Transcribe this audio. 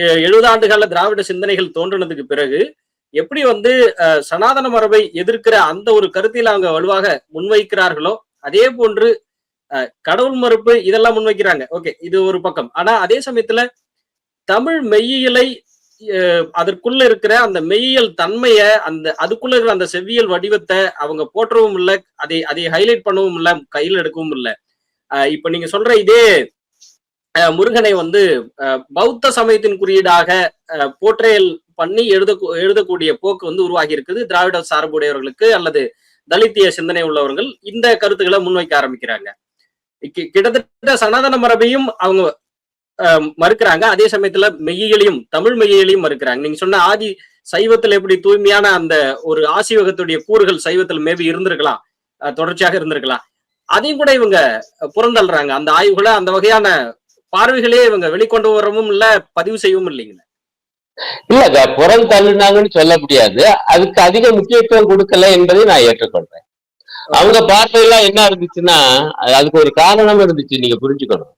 70 ஆண்டுகால திராவிட சிந்தனைகள் தோன்றினதுக்கு பிறகு எப்படி வந்து சனாதன மரபை எதிர்க்கிற அந்த ஒரு கருத்தில் அவங்க வலுவாக முன்வைக்கிறார்களோ, அதே போன்று கடவுள் மறுப்பு இதெல்லாம் முன்வைக்கிறாங்க. ஓகே, இது ஒரு பக்கம். ஆனா அதே சமயத்துல தமிழ் மெய்யியலை அதற்குள்ள இருக்கிற அந்த மெய்யியல் தன்மைய, அதுக்குள்ள இருக்கிற அந்த செவ்வியல் வடிவத்த அவங்க போற்றவும் இல்ல, அதை ஹைலைட் பண்ணவும் இல்ல, கையில எடுக்கவும் இல்ல. இப்ப நீங்க சொல்ற இதே முருகனை வந்து பௌத்த சமயத்தின் குறியீடாக போர்ட்ரேல் பண்ணி எழுதக்கூடிய போக்கு வந்து உருவாகி இருக்குது திராவிட சார்புடையவர்களுக்கு அல்லது தலித்திய சிந்தனை உள்ளவர்கள் இந்த கருத்துக்களை முன்வைக்க ஆரம்பிக்கிறாங்க. கிட்டத்தட்ட சனாதன மரபையும் அவங்க மறுக்கிறாங்க, அதே சமயத்துல மெய்யியலையும் தமிழ் மெய்யியலையும் மறுக்கிறாங்க. நீங்க சொன்ன ஆதி சைவத்துல எப்படி தூய்மையான அந்த ஒரு ஆசிவகத்துடைய கூறுகள் சைவத்தில் மேபி இருந்திருக்கலாம், தொடர்ச்சியாக இருந்திருக்கலாம், அதையும் கூட இவங்க புறந்தள்ளுறாங்க. அந்த ஆய்வுகளை அந்த வகையான பார்வைகளே இவங்க வெளிக்கொண்டு வரவும் இல்ல, பதிவு செய்யவும் இல்லைங்க. இல்ல, புறம் தள்ளுனாங்கன்னு சொல்ல முடியாது. அதுக்கு அதிக முக்கியத்துவம் கொடுக்கல என்பதை நான் ஏற்றுக்கொள்றேன். அவங்க பார்வையெல்லாம் என்ன இருந்துச்சுன்னா, அதுக்கு ஒரு காரணம் இருந்துச்சு, நீங்க புரிஞ்சுக்கணும்.